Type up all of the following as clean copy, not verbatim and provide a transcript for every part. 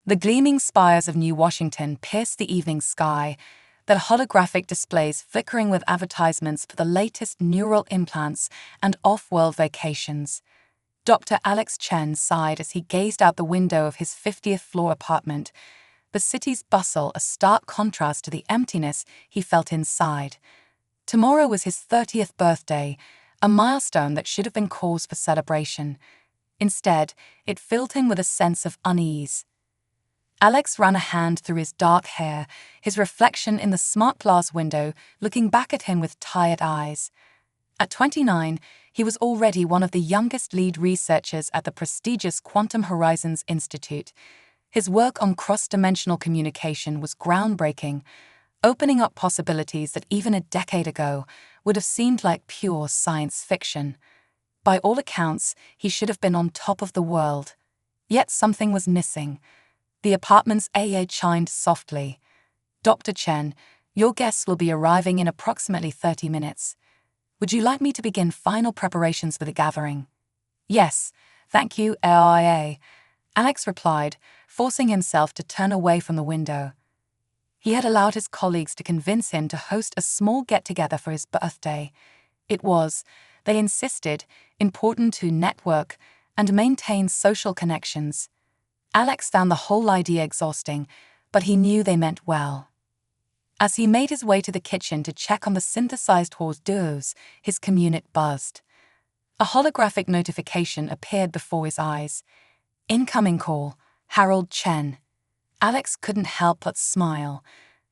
The gleaming spires of New Washington pierced the evening sky, their holographic displays flickering with advertisements for the latest neural implants and off-world vacations. Dr. Alex Chen sighed as he gazed out the window of his 50th floor apartment, the city's bustle a stark contrast to the emptiness he felt inside. Tomorrow was his 30th birthday, a milestone that should have been cause for celebration. Instead, it filled him with a sense of unease. Alex ran a hand through his dark hair, his reflection in the smart glass window looking back at him with tired eyes. At 29, he was already one of the youngest lead researchers at the prestigious Quantum Horizons Institute. His work on cross-dimensional communication was groundbreaking, opening up possibilities that even a decade ago would have seemed like pure science fiction. By all accounts, he should have been on top of the world. Yet something was missing. The apartment's AA chimed softly. "Dr. Chen, your guests will be arriving in approximately 30 minutes. Would you like me to begin final preparations for the gathering?" "Yes, thank you, AIA," Alex replied, forcing himself to turn away from the window. He had allowed his colleagues to convince him to host a small get-together for his birthday. It was, they insisted, important to network and maintain social connections. Alex found the whole idea exhausting, but he knew they meant well. As he made his way to the kitchen to check on the synthesized hors d'oeuvres, his commute buzzed. A holographic notification appeared before his eyes. "Incoming call, Harold Chen." Alex couldn't help but smile.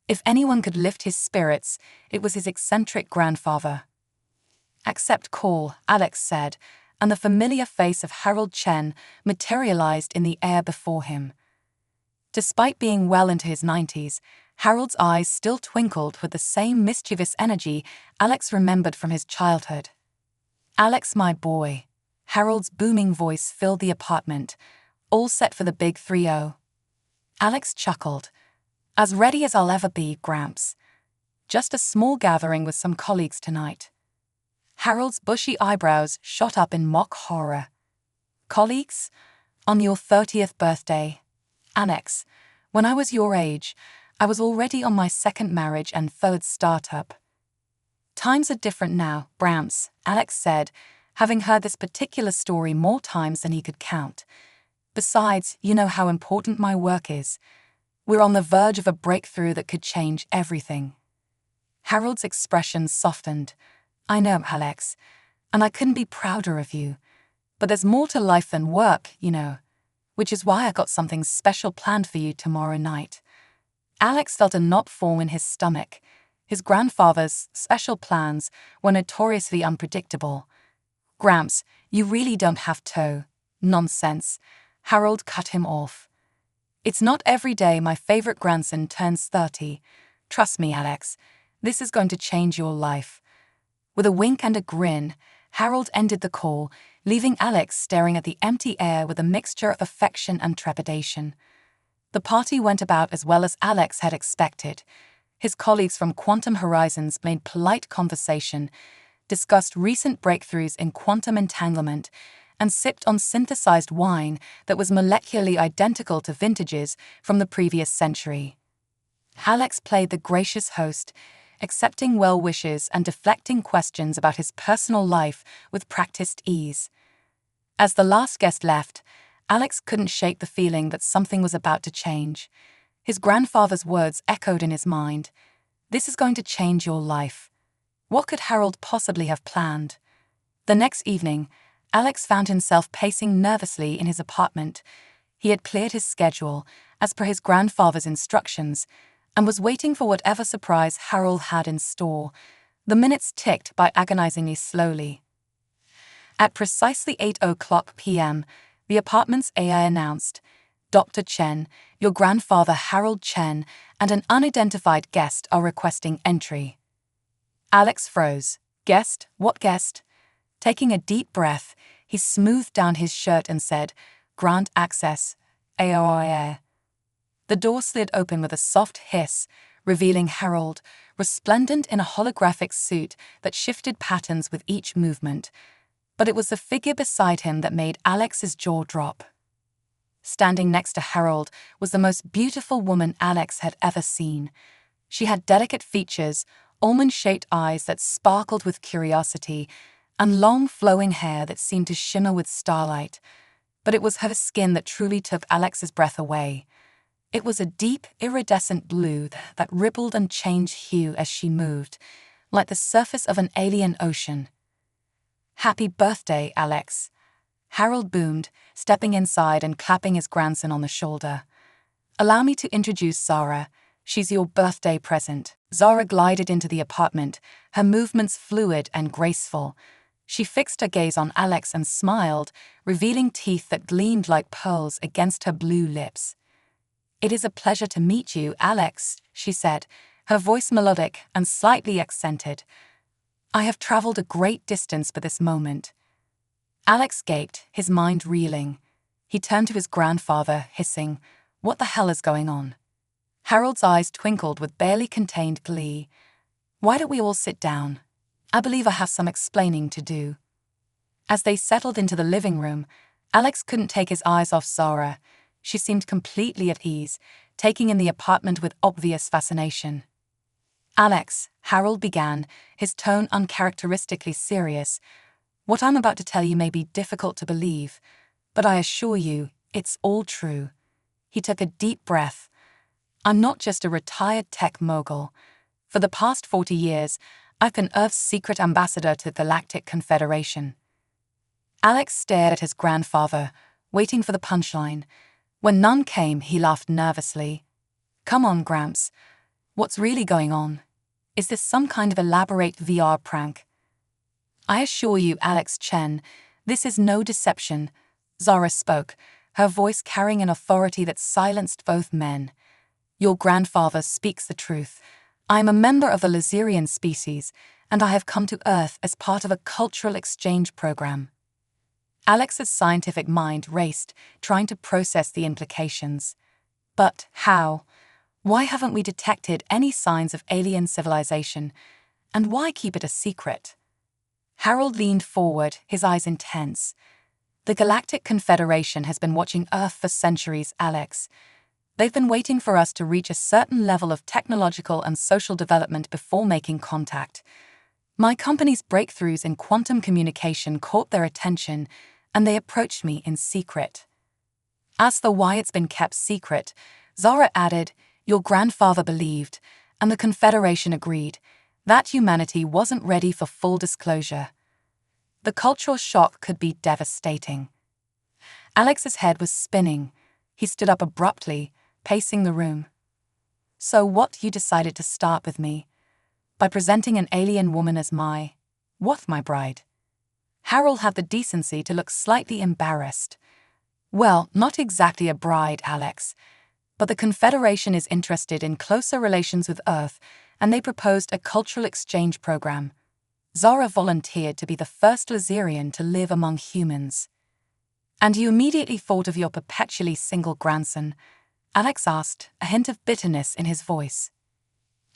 If anyone could lift his spirits, it was his eccentric grandfather. "Accept call," Alex said, and the familiar face of Harold Chen materialized in the air before him. Despite being well into his 90s, Harold's eyes still twinkled with the same mischievous energy Alex remembered from his childhood. "Alex, my boy." Harold's booming voice filled the apartment. "All set for the big 3-0. Alex chuckled. "As ready as I'll ever be, Gramps. Just a small gathering with some colleagues tonight." Harold's bushy eyebrows shot up in mock horror. "Colleagues? On your 30th birthday? Alex, when I was your age, I was already on my second marriage and third startup." "Times are different now, Gramps," Alex said, having heard this particular story more times than he could count. "Besides, you know how important my work is. We're on the verge of a breakthrough that could change everything." Harold's expression softened. "I know, Alex, and I couldn't be prouder of you. But there's more to life than work, you know, which is why I got something special planned for you tomorrow night." Alex felt a knot form in his stomach. His grandfather's special plans were notoriously unpredictable. "Gramps, you really don't have to." "Nonsense," Harold cut him off. "It's not every day my favorite grandson turns 30. Trust me, Alex, this is going to change your life." With a wink and a grin, Harold ended the call, leaving Alex staring at the empty air with a mixture of affection and trepidation. The party went about as well as Alex had expected. His colleagues from Quantum Horizons made polite conversation, discussed recent breakthroughs in quantum entanglement, and sipped on synthesized wine that was molecularly identical to vintages from the previous century. Alex played the gracious host, accepting well wishes and deflecting questions about his personal life with practiced ease. As the last guest left, Alex couldn't shake the feeling that something was about to change. His grandfather's words echoed in his mind. "This is going to change your life." What could Harold possibly have planned? The next evening, Alex found himself pacing nervously in his apartment. He had cleared his schedule, as per his grandfather's instructions, and was waiting for whatever surprise Harold had in store. The minutes ticked by agonizingly slowly. At precisely 8:00 p.m., the apartment's AI announced, "Dr. Chen, your grandfather Harold Chen, and an unidentified guest are requesting entry." Alex froze. "Guest? What guest?" Taking a deep breath, he smoothed down his shirt and said, "Grant access, AOIA." The door slid open with a soft hiss, revealing Harold, resplendent in a holographic suit that shifted patterns with each movement. But it was the figure beside him that made Alex's jaw drop. Standing next to Harold was the most beautiful woman Alex had ever seen. She had delicate features, almond-shaped eyes that sparkled with curiosity, and long flowing hair that seemed to shimmer with starlight. But it was her skin that truly took Alex's breath away. It was a deep, iridescent blue that rippled and changed hue as she moved, like the surface of an alien ocean. "Happy birthday, Alex," Harold boomed, stepping inside and clapping his grandson on the shoulder. "Allow me to introduce Zara. She's your birthday present." Zara glided into the apartment, her movements fluid and graceful. She fixed her gaze on Alex and smiled, revealing teeth that gleamed like pearls against her blue lips. "It is a pleasure to meet you, Alex," she said, her voice melodic and slightly accented. "I have traveled a great distance for this moment." Alex gaped, his mind reeling. He turned to his grandfather, hissing, "What the hell is going on?" Harold's eyes twinkled with barely contained glee. "Why don't we all sit down? I believe I have some explaining to do." As they settled into the living room, Alex couldn't take his eyes off Zara. She seemed completely at ease, taking in the apartment with obvious fascination. "Alex," Harold began, his tone uncharacteristically serious, "what I'm about to tell you may be difficult to believe, but I assure you, it's all true." He took a deep breath. "I'm not just a retired tech mogul. For the past 40 years, I've been Earth's secret ambassador to the Galactic Confederation." Alex stared at his grandfather, waiting for the punchline. When none came, he laughed nervously. "Come on, Gramps. What's really going on? Is this some kind of elaborate VR prank?" "I assure you, Alex Chen, this is no deception," Zara spoke, her voice carrying an authority that silenced both men. "Your grandfather speaks the truth. I am a member of the Lazerian species, and I have come to Earth as part of a cultural exchange program." Alex's scientific mind raced, trying to process the implications. But how? Why haven't we detected any signs of alien civilization? And why keep it a secret? Harold leaned forward, his eyes intense. "The Galactic Confederation has been watching Earth for centuries, Alex. They've been waiting for us to reach a certain level of technological and social development before making contact. My company's breakthroughs in quantum communication caught their attention, and they approached me in secret." As for why it's been kept secret, Zara added, "Your grandfather believed, and the Confederation agreed, that humanity wasn't ready for full disclosure. The cultural shock could be devastating." Alex's head was spinning. He stood up abruptly, pacing the room. "So what, you decided to start with me? By presenting an alien woman as my bride?" Harold had the decency to look slightly embarrassed. "Well, not exactly a bride, Alex. But the Confederation is interested in closer relations with Earth, and they proposed a cultural exchange program. Zara volunteered to be the first Lazerian to live among humans." "And you immediately thought of your perpetually single grandson?" Alex asked, a hint of bitterness in his voice.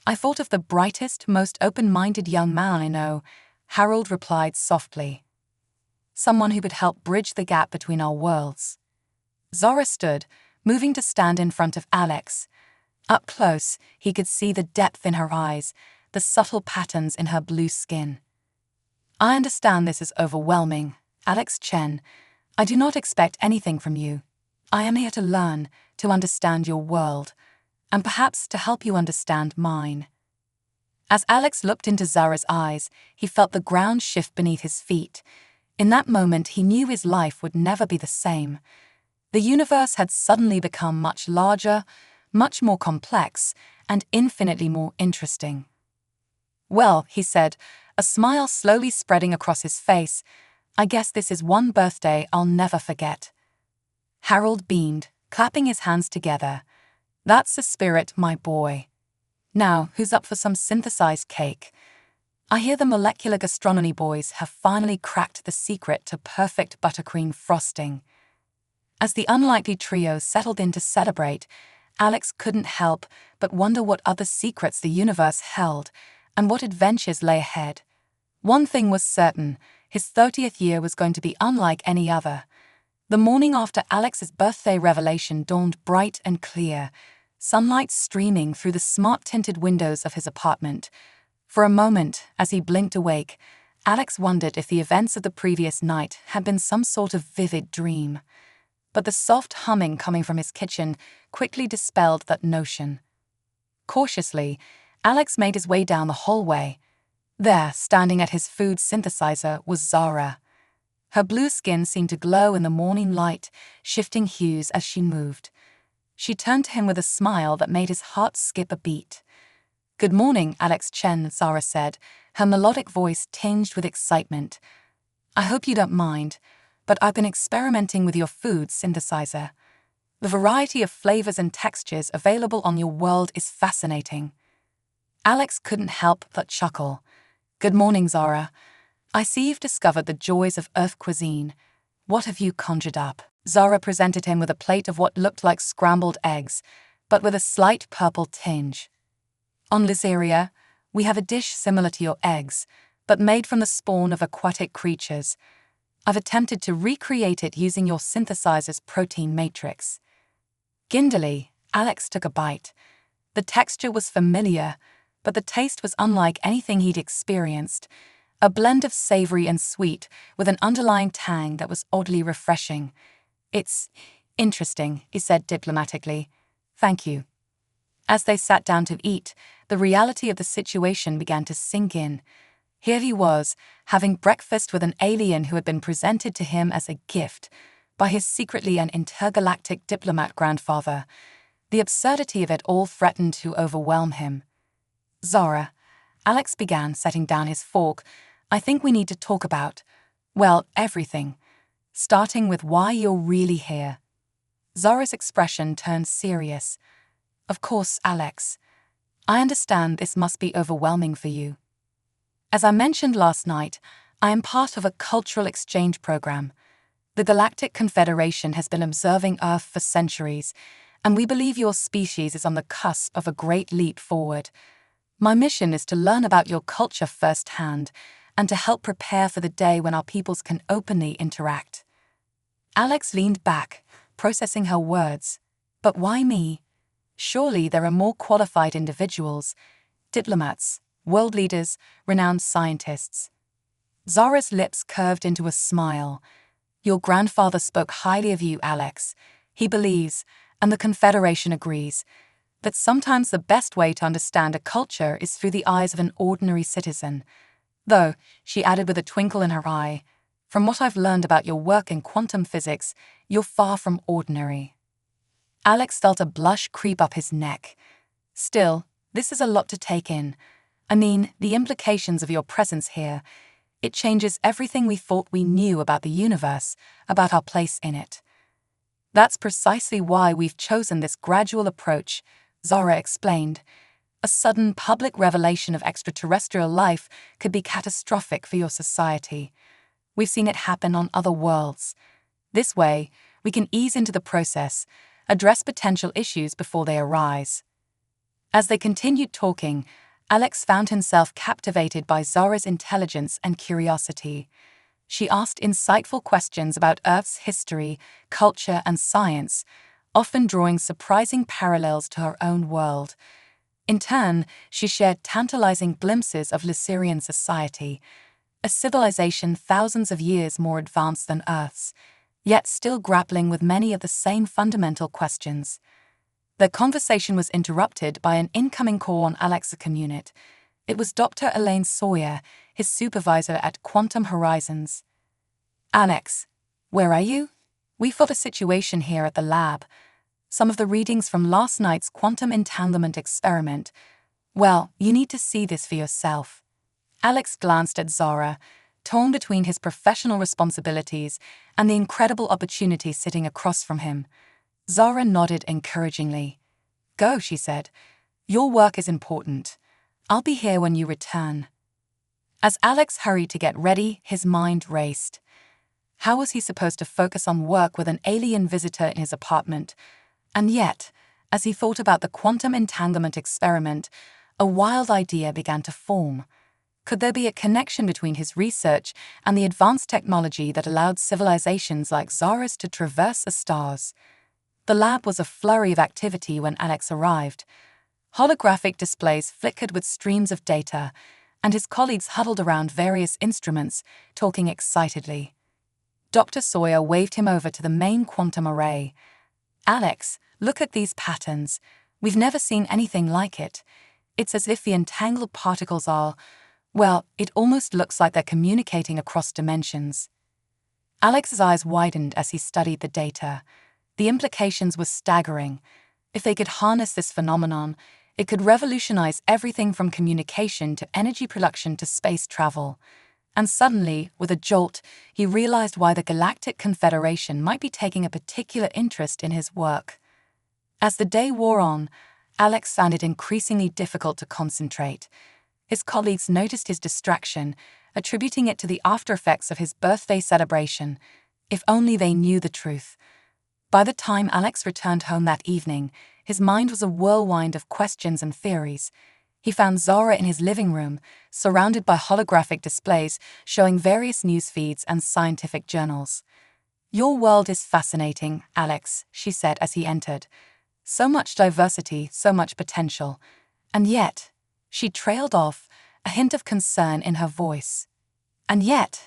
"I thought of the brightest, most open-minded young man I know," Harold replied softly. "Someone who would help bridge the gap between our worlds." Zara stood, moving to stand in front of Alex. Up close, he could see the depth in her eyes, the subtle patterns in her blue skin. "I understand this is overwhelming, Alex Chen. I do not expect anything from you. I am here to learn, to understand your world, and perhaps to help you understand mine." As Alex looked into Zara's eyes, he felt the ground shift beneath his feet. In that moment, he knew his life would never be the same. The universe had suddenly become much larger, much more complex, and infinitely more interesting. "Well," he said, a smile slowly spreading across his face, "I guess this is one birthday I'll never forget." Harold beamed, clapping his hands together. "That's the spirit, my boy. Now, who's up for some synthesized cake? I hear the molecular gastronomy boys have finally cracked the secret to perfect buttercream frosting." As the unlikely trio settled in to celebrate, Alex couldn't help but wonder what other secrets the universe held and what adventures lay ahead. One thing was certain, his 30th year was going to be unlike any other. The morning after Alex's birthday revelation dawned bright and clear, sunlight streaming through the smart-tinted windows of his apartment. For a moment, as he blinked awake, Alex wondered if the events of the previous night had been some sort of vivid dream. But the soft humming coming from his kitchen quickly dispelled that notion. Cautiously, Alex made his way down the hallway. There, standing at his food synthesizer, was Zara. Her blue skin seemed to glow in the morning light, shifting hues as she moved. She turned to him with a smile that made his heart skip a beat. "Good morning, Alex Chen," Zara said, her melodic voice tinged with excitement. "I hope you don't mind, but I've been experimenting with your food synthesizer. The variety of flavors and textures available on your world is fascinating." Alex couldn't help but chuckle. "Good morning, Zara. I see you've discovered the joys of Earth cuisine. What have you conjured up?" Zara presented him with a plate of what looked like scrambled eggs, but with a slight purple tinge. "On Lysaria, we have a dish similar to your eggs, but made from the spawn of aquatic creatures. I've attempted to recreate it using your synthesizer's protein matrix." Giddily, Alex took a bite. The texture was familiar, but the taste was unlike anything he'd experienced. A blend of savory and sweet with an underlying tang that was oddly refreshing. "It's interesting," he said diplomatically. "Thank you." As they sat down to eat, the reality of the situation began to sink in. Here he was, having breakfast with an alien who had been presented to him as a gift by his secretly an intergalactic diplomat grandfather. The absurdity of it all threatened to overwhelm him. "Zara," Alex began, setting down his fork, "I think we need to talk about, well, everything. Starting with why you're really here." Zara's expression turned serious. "Of course, Alex. I understand this must be overwhelming for you. As I mentioned last night, I am part of a cultural exchange program. The Galactic Confederation has been observing Earth for centuries, and we believe your species is on the cusp of a great leap forward. My mission is to learn about your culture firsthand and to help prepare for the day when our peoples can openly interact." Alex leaned back, processing her words. "But why me? Surely there are more qualified individuals, diplomats, world leaders, renowned scientists." Zara's lips curved into a smile. "Your grandfather spoke highly of you, Alex. He believes, and the Confederation agrees, that sometimes the best way to understand a culture is through the eyes of an ordinary citizen. Though," she added with a twinkle in her eye, "from what I've learned about your work in quantum physics, you're far from ordinary." Alex felt a blush creep up his neck. "Still, this is a lot to take in. I mean, the implications of your presence here. It changes everything we thought we knew about the universe, about our place in it." "That's precisely why we've chosen this gradual approach," Zara explained. "A sudden public revelation of extraterrestrial life could be catastrophic for your society. We've seen it happen on other worlds. This way, we can ease into the process, address potential issues before they arise." As they continued talking, Alex found himself captivated by Zara's intelligence and curiosity. She asked insightful questions about Earth's history, culture, and science, often drawing surprising parallels to her own world. In turn, she shared tantalizing glimpses of Lysarian society, a civilization thousands of years more advanced than Earth's, yet still grappling with many of the same fundamental questions. Their conversation was interrupted by an incoming call on Alex's unit. It was Dr. Elaine Sawyer, his supervisor at Quantum Horizons. "Alex, where are you? We've got a situation here at the lab. Some of the readings from last night's quantum entanglement experiment. Well, you need to see this for yourself." Alex glanced at Zara, torn between his professional responsibilities and the incredible opportunity sitting across from him. Zara nodded encouragingly. "Go," she said. "Your work is important. I'll be here when you return." As Alex hurried to get ready, his mind raced. How was he supposed to focus on work with an alien visitor in his apartment? And yet, as he thought about the quantum entanglement experiment, a wild idea began to form. Could there be a connection between his research and the advanced technology that allowed civilizations like Zara's to traverse the stars? The lab was a flurry of activity when Alex arrived. Holographic displays flickered with streams of data, and his colleagues huddled around various instruments, talking excitedly. Dr. Sawyer waved him over to the main quantum array. "Alex, look at these patterns. We've never seen anything like it. It's as if the entangled particles are, well, it almost looks like they're communicating across dimensions." Alex's eyes widened as he studied the data. The implications were staggering. If they could harness this phenomenon, it could revolutionize everything from communication to energy production to space travel. And suddenly, with a jolt, he realized why the Galactic Confederation might be taking a particular interest in his work. As the day wore on, Alex found it increasingly difficult to concentrate. His colleagues noticed his distraction, attributing it to the aftereffects of his birthday celebration. If only they knew the truth. By the time Alex returned home that evening, his mind was a whirlwind of questions and theories. He found Zara in his living room, surrounded by holographic displays showing various news feeds and scientific journals. "Your world is fascinating, Alex," she said as he entered. "So much diversity, so much potential. And yet," she trailed off, a hint of concern in her voice. "And yet,"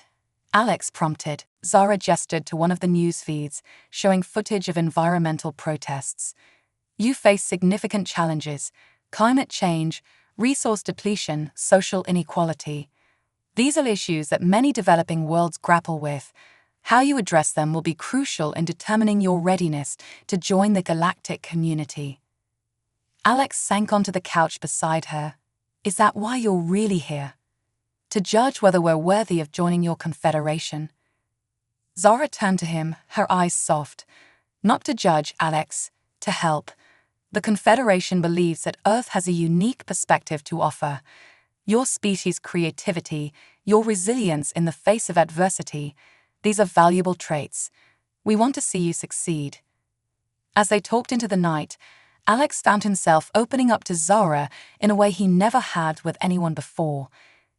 Alex prompted. Zara gestured to one of the news feeds, showing footage of environmental protests. "You face significant challenges: climate change, resource depletion, social inequality. These are issues that many developing worlds grapple with. How you address them will be crucial in determining your readiness to join the galactic community." Alex sank onto the couch beside her. "Is that why you're really here? To judge whether we're worthy of joining your confederation?" Zara turned to him, her eyes soft. "Not to judge, Alex, to help. The Confederation believes that Earth has a unique perspective to offer. Your species' creativity, your resilience in the face of adversity, these are valuable traits. We want to see you succeed." As they talked into the night, Alex found himself opening up to Zara in a way he never had with anyone before.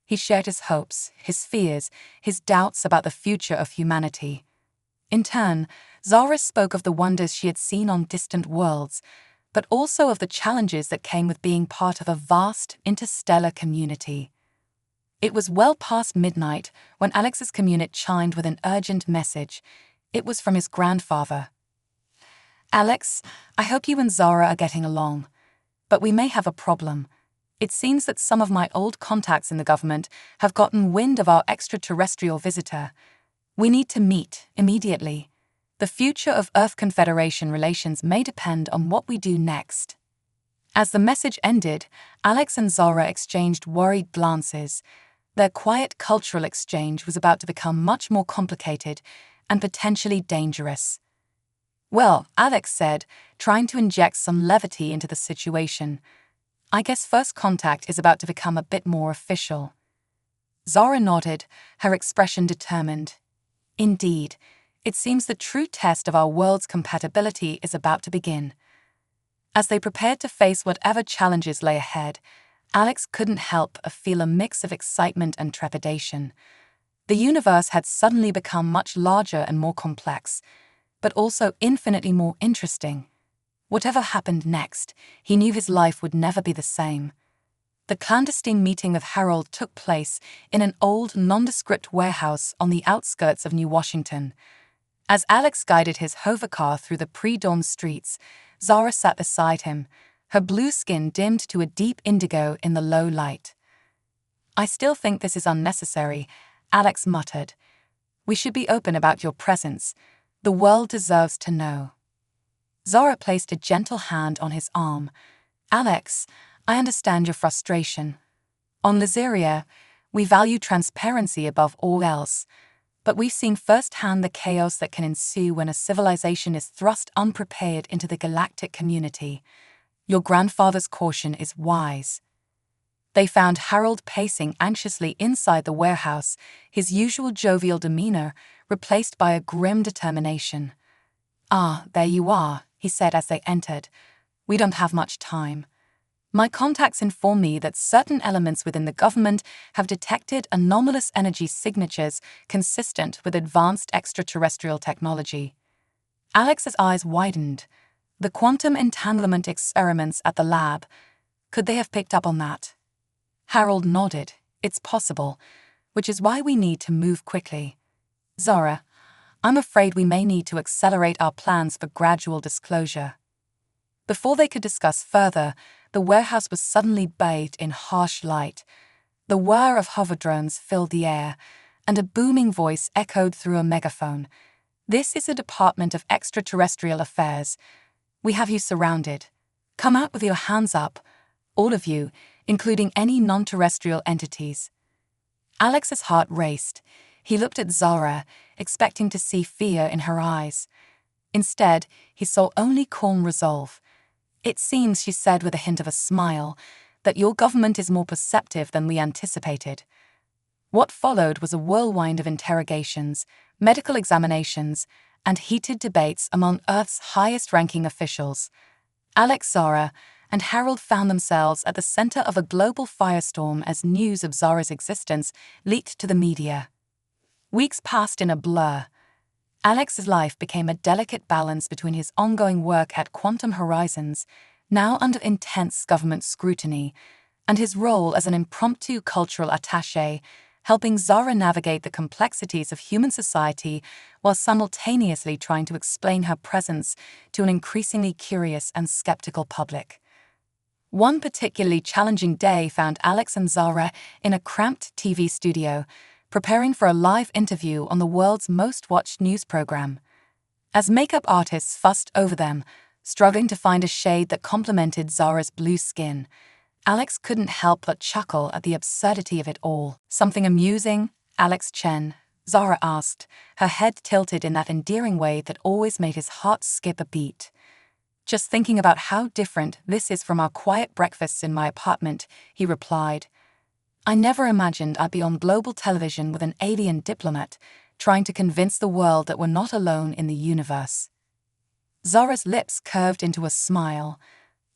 He shared his hopes, his fears, his doubts about the future of humanity. In turn, Zara spoke of the wonders she had seen on distant worlds, but also of the challenges that came with being part of a vast, interstellar community. It was well past midnight when Alex's community chimed with an urgent message. It was from his grandfather. "Alex, I hope you and Zara are getting along. But we may have a problem. It seems that some of my old contacts in the government have gotten wind of our extraterrestrial visitor. We need to meet immediately. The future of Earth Confederation relations may depend on what we do next." As the message ended, Alex and Zara exchanged worried glances. Their quiet cultural exchange was about to become much more complicated and potentially dangerous. "Well," Alex said, trying to inject some levity into the situation, "I guess first contact is about to become a bit more official." Zara nodded, her expression determined. "Indeed, it seems the true test of our world's compatibility is about to begin." As they prepared to face whatever challenges lay ahead, Alex couldn't help but feel a mix of excitement and trepidation. The universe had suddenly become much larger and more complex, but also infinitely more interesting. Whatever happened next, he knew his life would never be the same. The clandestine meeting with Harold took place in an old, nondescript warehouse on the outskirts of New Washington. As Alex guided his hovercar through the pre-dawn streets, Zara sat beside him, her blue skin dimmed to a deep indigo in the low light. "I still think this is unnecessary," Alex muttered. "We should be open about your presence. The world deserves to know." Zara placed a gentle hand on his arm. "Alex, I understand your frustration. On Lazeria, we value transparency above all else, but we've seen firsthand the chaos that can ensue when a civilization is thrust unprepared into the galactic community. Your grandfather's caution is wise." They found Harold pacing anxiously inside the warehouse, his usual jovial demeanor replaced by a grim determination. "Ah, there you are," he said as they entered. "We don't have much time." My contacts inform me that certain elements within the government have detected anomalous energy signatures consistent with advanced extraterrestrial technology. Alex's eyes widened. The quantum entanglement experiments at the lab, could they have picked up on that? Harold nodded. It's possible, which is why we need to move quickly. Zara, I'm afraid we may need to accelerate our plans for gradual disclosure. Before they could discuss further, the warehouse was suddenly bathed in harsh light. The whir of hover drones filled the air, and a booming voice echoed through a megaphone. This is a Department of Extraterrestrial Affairs. We have you surrounded. Come out with your hands up, all of you, including any non-terrestrial entities. Alex's heart raced. He looked at Zara, expecting to see fear in her eyes. Instead, he saw only calm resolve. It seems, she said with a hint of a smile, that your government is more perceptive than we anticipated. What followed was a whirlwind of interrogations, medical examinations, and heated debates among Earth's highest-ranking officials. Alex, Zara, and Harold found themselves at the center of a global firestorm as news of Zara's existence leaked to the media. Weeks passed in a blur. Alex's life became a delicate balance between his ongoing work at Quantum Horizons, now under intense government scrutiny, and his role as an impromptu cultural attaché, helping Zara navigate the complexities of human society while simultaneously trying to explain her presence to an increasingly curious and skeptical public. One particularly challenging day found Alex and Zara in a cramped TV studio, preparing for a live interview on the world's most watched news program. As makeup artists fussed over them, struggling to find a shade that complemented Zara's blue skin, Alex couldn't help but chuckle at the absurdity of it all. Something amusing, Alex Chen? Zara asked, her head tilted in that endearing way that always made his heart skip a beat. Just thinking about how different this is from our quiet breakfasts in my apartment, he replied. I never imagined I'd be on global television with an alien diplomat, trying to convince the world that we're not alone in the universe. Zara's lips curved into a smile.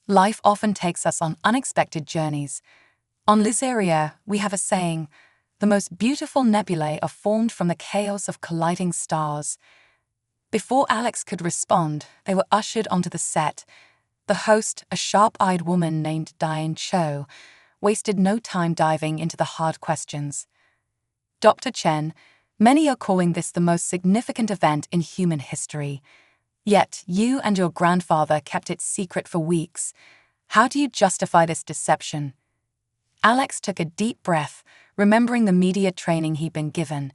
Life often takes us on unexpected journeys. On Lysaria, we have a saying, the most beautiful nebulae are formed from the chaos of colliding stars. Before Alex could respond, they were ushered onto the set. The host, a sharp-eyed woman named Diane Cho, wasted no time diving into the hard questions. Dr. Chen, many are calling this the most significant event in human history. Yet you and your grandfather kept it secret for weeks. How do you justify this deception? Alex took a deep breath, remembering the media training he'd been given.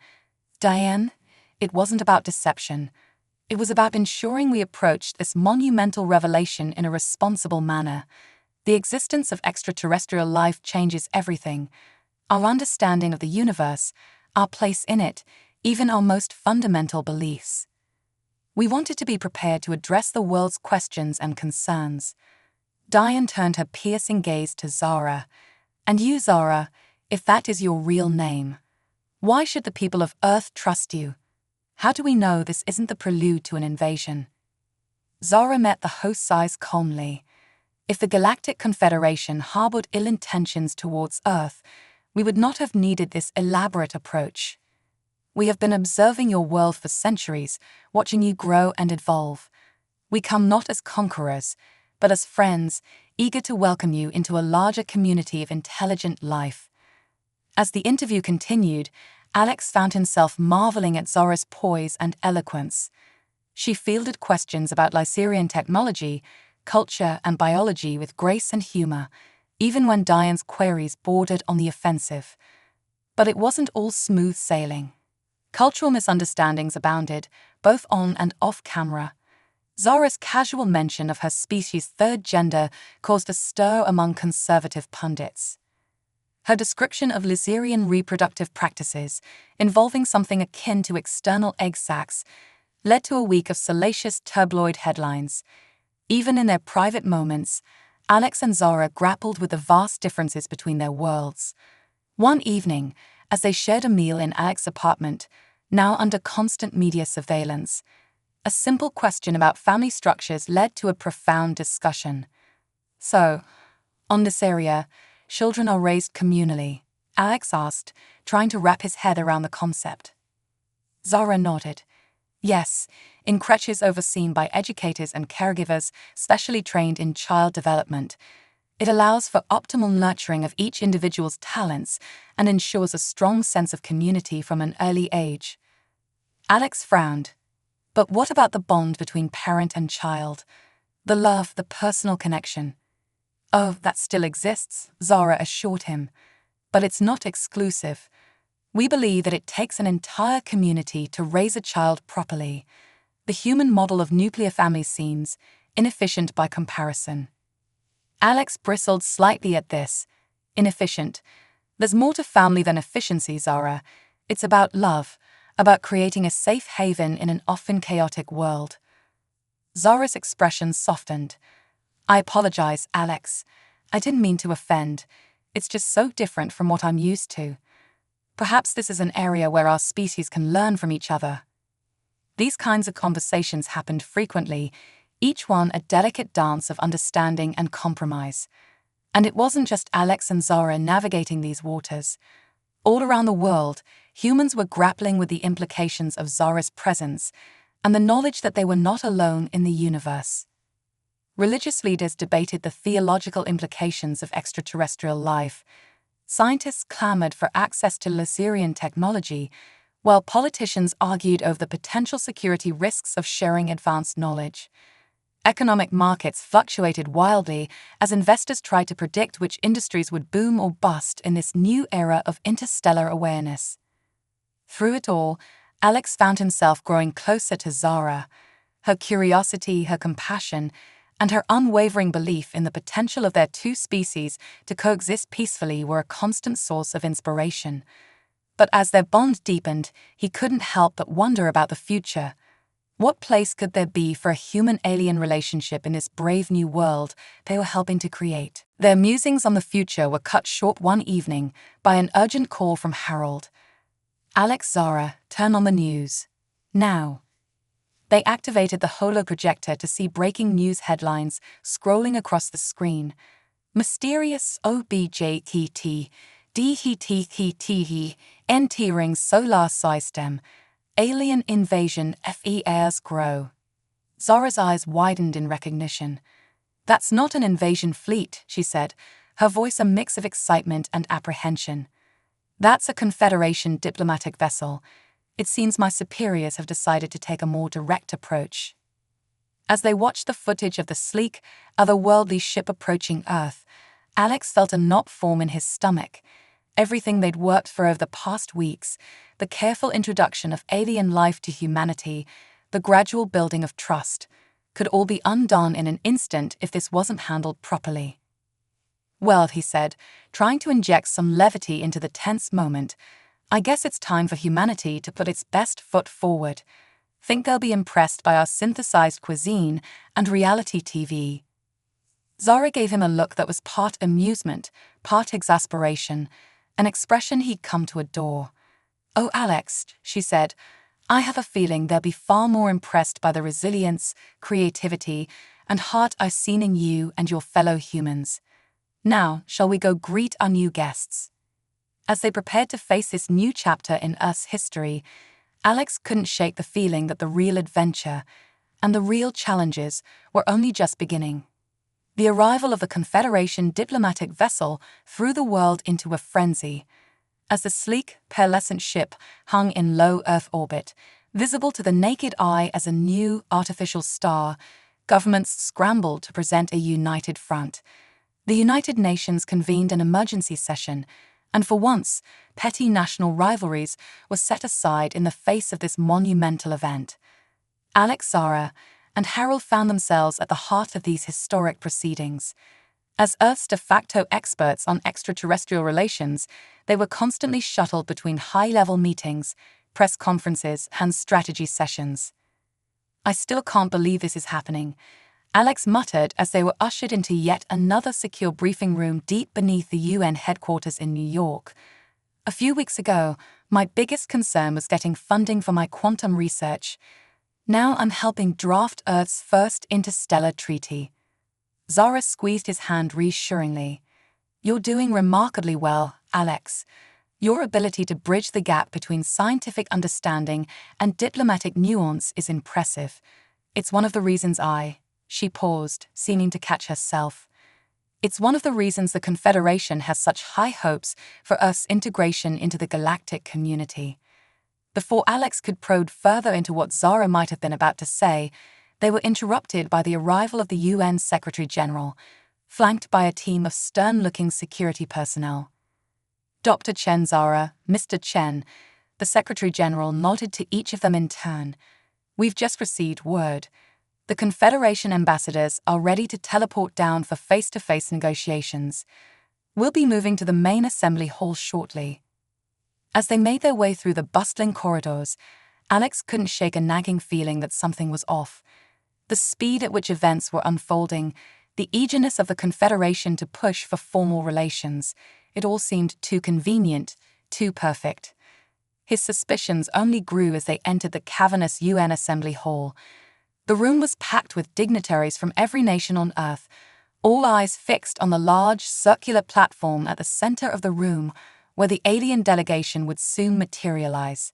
Diane, it wasn't about deception. It was about ensuring we approached this monumental revelation in a responsible manner. The existence of extraterrestrial life changes everything. Our understanding of the universe, our place in it, even our most fundamental beliefs. We wanted to be prepared to address the world's questions and concerns. Diane turned her piercing gaze to Zara. And you, Zara, if that is your real name, why should the people of Earth trust you? How do we know this isn't the prelude to an invasion? Zara met the host's eyes calmly. If the Galactic Confederation harbored ill intentions towards Earth, we would not have needed this elaborate approach. We have been observing your world for centuries, watching you grow and evolve. We come not as conquerors, but as friends, eager to welcome you into a larger community of intelligent life. As the interview continued, Alex found himself marveling at Zara's poise and eloquence. She fielded questions about Lyserian technology, culture, and biology with grace and humor, even when Diane's queries bordered on the offensive. But it wasn't all smooth sailing. Cultural misunderstandings abounded, both on and off camera. Zara's casual mention of her species' third gender caused a stir among conservative pundits. Her description of Lyserian reproductive practices, involving something akin to external egg sacs, led to a week of salacious tabloid headlines. Even in their private moments, Alex and Zara grappled with the vast differences between their worlds. One evening, as they shared a meal in Alex's apartment, now under constant media surveillance, a simple question about family structures led to a profound discussion. So, On this area, children are raised communally, Alex asked, trying to wrap his head around the concept. Zara nodded. Yes, in creches overseen by educators and caregivers specially trained in child development. It allows for optimal nurturing of each individual's talents and ensures a strong sense of community from an early age. Alex frowned. But what about the bond between parent and child? The love, the personal connection. Oh, that still exists, Zara assured him. But it's not exclusive. We believe that it takes an entire community to raise a child properly. The human model of nuclear families seems inefficient by comparison. Alex bristled slightly at this. Inefficient. There's more to family than efficiency, Zara. It's about love, about creating a safe haven in an often chaotic world. Zara's expression softened. I apologize, Alex. I didn't mean to offend. It's just so different from what I'm used to. Perhaps this is an area where our species can learn from each other. These kinds of conversations happened frequently, each one a delicate dance of understanding and compromise. And it wasn't just Alex and Zara navigating these waters. All around the world, humans were grappling with the implications of Zara's presence and the knowledge that they were not alone in the universe. Religious leaders debated the theological implications of extraterrestrial life. Scientists clamored for access to Laserian technology, while politicians argued over the potential security risks of sharing advanced knowledge. Economic markets fluctuated wildly as investors tried to predict which industries would boom or bust in this new era of interstellar awareness. Through it all, Alex found himself growing closer to Zara. Her curiosity, her compassion, and her unwavering belief in the potential of their two species to coexist peacefully were a constant source of inspiration. But as their bond deepened, he couldn't help but wonder about the future. What place could there be for a human-alien relationship in this brave new world they were helping to create? Their musings on the future were cut short one evening by an urgent call from Harold. Alex, Zara, turn on the news. Now. They activated the holoprojector to see breaking news headlines scrolling across the screen. Mysterious OBJKT, DHTTT, entering solar system. Alien invasion FEAs grow. Zara's eyes widened in recognition. That's not an invasion fleet, she said, her voice a mix of excitement and apprehension. That's a Confederation diplomatic vessel. It seems my superiors have decided to take a more direct approach. As they watched the footage of the sleek, otherworldly ship approaching Earth, Alex felt a knot form in his stomach. Everything they'd worked for over the past weeks, the careful introduction of alien life to humanity, the gradual building of trust, could all be undone in an instant if this wasn't handled properly. Well, he said, trying to inject some levity into the tense moment, I guess it's time for humanity to put its best foot forward. Think they'll be impressed by our synthesized cuisine and reality TV. Zara gave him a look that was part amusement, part exasperation, an expression he'd come to adore. Oh, Alex, she said, I have a feeling they'll be far more impressed by the resilience, creativity, and heart I've seen in you and your fellow humans. Now, shall we go greet our new guests? As they prepared to face this new chapter in Earth's history, Alex couldn't shake the feeling that the real adventure and the real challenges were only just beginning. The arrival of the Confederation diplomatic vessel threw the world into a frenzy. As the sleek, pearlescent ship hung in low Earth orbit, visible to the naked eye as a new artificial star, governments scrambled to present a united front. The United Nations convened an emergency session, and for once, petty national rivalries were set aside in the face of this monumental event. Alex, Zara, and Harold found themselves at the heart of these historic proceedings. As Earth's de facto experts on extraterrestrial relations, they were constantly shuttled between high-level meetings, press conferences, and strategy sessions. I still can't believe this is happening, Alex muttered as they were ushered into yet another secure briefing room deep beneath the UN headquarters in New York. A few weeks ago, my biggest concern was getting funding for my quantum research. Now I'm helping draft Earth's first interstellar treaty. Zara squeezed his hand reassuringly. "You're doing remarkably well, Alex. Your ability to bridge the gap between scientific understanding and diplomatic nuance is impressive. It's one of the reasons She paused, seeming to catch herself. It's one of the reasons the Confederation has such high hopes for Earth's integration into the galactic community." Before Alex could probe further into what Zara might have been about to say, they were interrupted by the arrival of the UN Secretary-General, flanked by a team of stern-looking security personnel. "Dr. Chen, Zara, Mr. Chen," the Secretary-General nodded to each of them in turn. "We've just received word. The Confederation ambassadors are ready to teleport down for face-to-face negotiations. We'll be moving to the main assembly hall shortly." As they made their way through the bustling corridors, Alex couldn't shake a nagging feeling that something was off. The speed at which events were unfolding, the eagerness of the Confederation to push for formal relations, it all seemed too convenient, too perfect. His suspicions only grew as they entered the cavernous UN Assembly Hall. The room was packed with dignitaries from every nation on Earth, all eyes fixed on the large, circular platform at the center of the room where the alien delegation would soon materialize.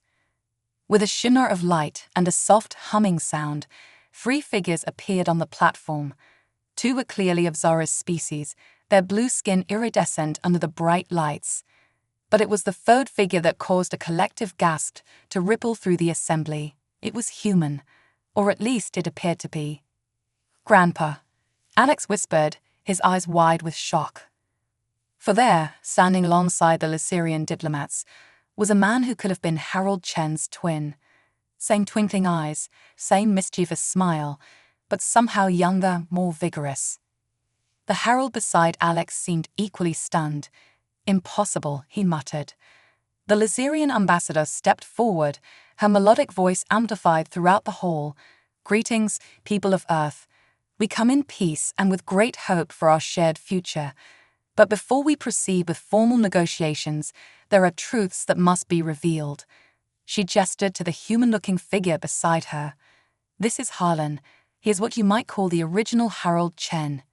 With a shimmer of light and a soft humming sound, 3 figures appeared on the platform. 2 were clearly of Zara's species, their blue skin iridescent under the bright lights. But it was the 3rd figure that caused a collective gasp to ripple through the assembly. It was human, or at least it appeared to be. "Grandpa," Alex whispered, his eyes wide with shock. For there, standing alongside the Lycerian diplomats, was a man who could have been Harold Chen's twin. Same twinkling eyes, same mischievous smile, but somehow younger, more vigorous. The Harold beside Alex seemed equally stunned. "Impossible," he muttered. The Lycerian ambassador stepped forward, her melodic voice amplified throughout the hall. "Greetings, people of Earth. We come in peace and with great hope for our shared future. But before we proceed with formal negotiations, there are truths that must be revealed." She gestured to the human-looking figure beside her. "This is Harlan. He is what you might call the original Harold Chen."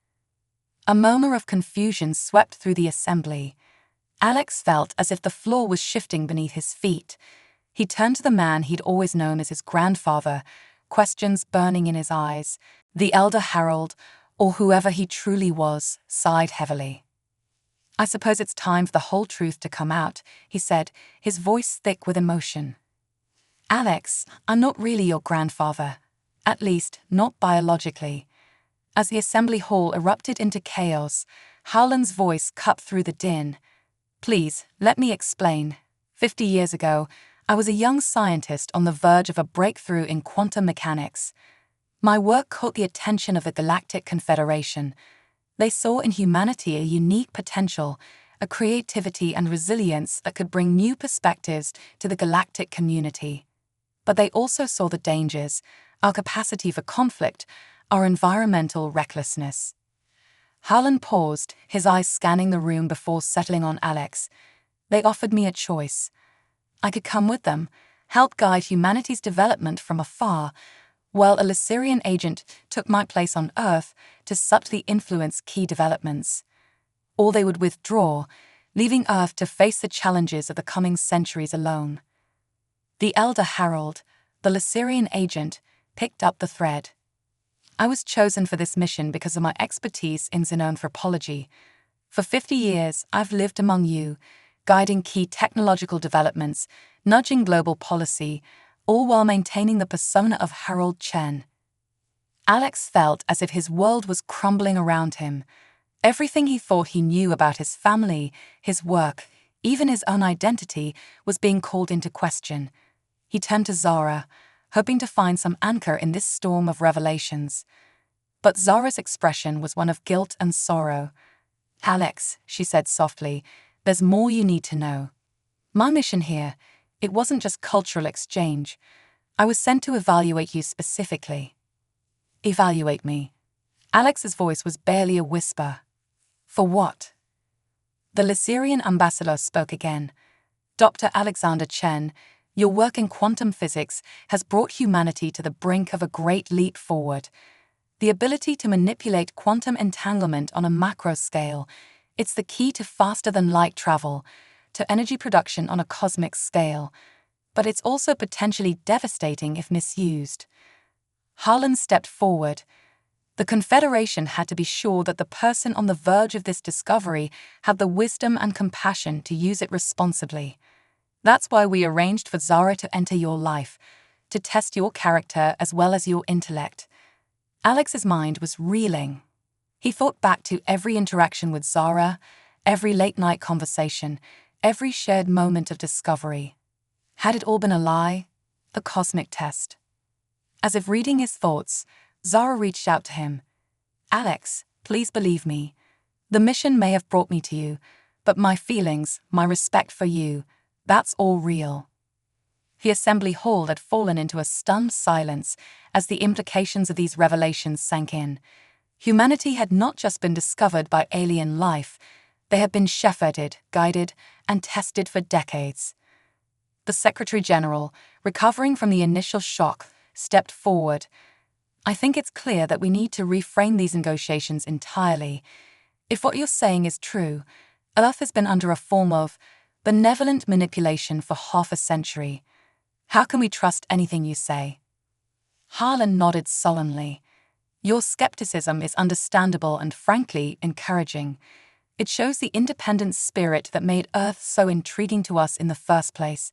A murmur of confusion swept through the assembly. Alex felt as if the floor was shifting beneath his feet. He turned to the man he'd always known as his grandfather, questions burning in his eyes. The elder Harold, or whoever he truly was, sighed heavily. "I suppose it's time for the whole truth to come out," he said, his voice thick with emotion. "Alex, I'm not really your grandfather. At least, not biologically." As the assembly hall erupted into chaos, Howland's voice cut through the din. "Please, let me explain. 50 years ago, I was a young scientist on the verge of a breakthrough in quantum mechanics. My work caught the attention of the Galactic Confederation. They saw in humanity a unique potential, a creativity and resilience that could bring new perspectives to the galactic community. But they also saw the dangers, our capacity for conflict, our environmental recklessness." Howland paused, his eyes scanning the room before settling on Alex. "They offered me a choice. I could come with them, help guide humanity's development from afar, while a Lycerian agent took my place on Earth to subtly influence key developments. Or they would withdraw, leaving Earth to face the challenges of the coming centuries alone." The elder Harold, the Lycerian agent, picked up the thread. "I was chosen for this mission because of my expertise in xenanthropology. For 50 years, I've lived among you, guiding key technological developments, nudging global policy, all while maintaining the persona of Harold Chen." Alex felt as if his world was crumbling around him. Everything he thought he knew about his family, his work, even his own identity, was being called into question. He turned to Zara, hoping to find some anchor in this storm of revelations. But Zara's expression was one of guilt and sorrow. "Alex," she said softly, "there's more you need to know. My mission here, it wasn't just cultural exchange. I was sent to evaluate you specifically." "Evaluate me?" Alex's voice was barely a whisper. "For what?" The Lycerian ambassador spoke again. "Dr. Alexander Chen, your work in quantum physics has brought humanity to the brink of a great leap forward. The ability to manipulate quantum entanglement on a macro scale. It's the key to faster-than-light travel, to energy production on a cosmic scale. But it's also potentially devastating if misused. Harlan stepped forward. The Confederation had to be sure that the person on the verge of this discovery had the wisdom and compassion to use it responsibly. That's why we arranged for Zara to enter your life, to test your character as well as your intellect. Alex's mind was reeling. He thought back to every interaction with Zara, every late-night conversation, every shared moment of discovery. Had it all been a lie? A cosmic test? As if reading his thoughts, Zara reached out to him. "Alex, please believe me. The mission may have brought me to you, but my feelings, my respect for you, that's all real." The assembly hall had fallen into a stunned silence as the implications of these revelations sank in. Humanity had not just been discovered by alien life, they had been shepherded, guided, and tested for decades. The Secretary General, recovering from the initial shock, stepped forward. "I think it's clear that we need to reframe these negotiations entirely. If what you're saying is true, Earth has been under a form of benevolent manipulation for half a century. How can we trust anything you say?" Harlan nodded sullenly. "Your skepticism is understandable and frankly encouraging. It shows the independent spirit that made Earth so intriguing to us in the first place.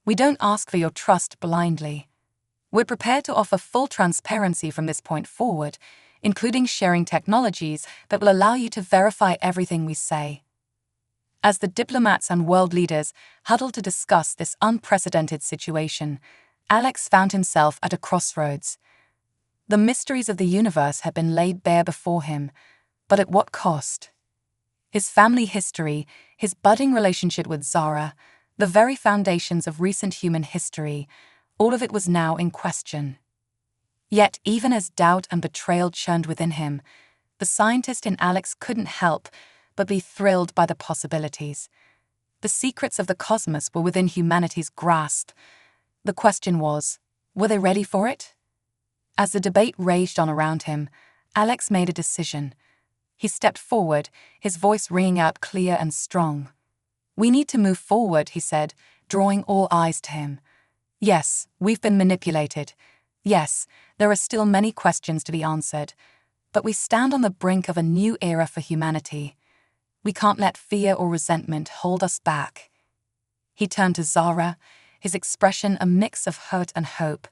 We don't ask for your trust blindly. We're prepared to offer full transparency from this point forward, including sharing technologies that will allow you to verify everything we say." As the diplomats and world leaders huddled to discuss this unprecedented situation, Alex found himself at a crossroads. The mysteries of the universe had been laid bare before him, but at what cost? His family history, his budding relationship with Zara, the very foundations of recent human history, all of it was now in question. Yet, even as doubt and betrayal churned within him, the scientist in Alex couldn't help but be thrilled by the possibilities. The secrets of the cosmos were within humanity's grasp. The question was, were they ready for it? As the debate raged on around him, Alex made a decision. He stepped forward, his voice ringing out clear and strong. "We need to move forward," he said, drawing all eyes to him. "Yes, we've been manipulated. Yes, there are still many questions to be answered. But we stand on the brink of a new era for humanity. We can't let fear or resentment hold us back." He turned to Zara, his expression a mix of hurt and hope.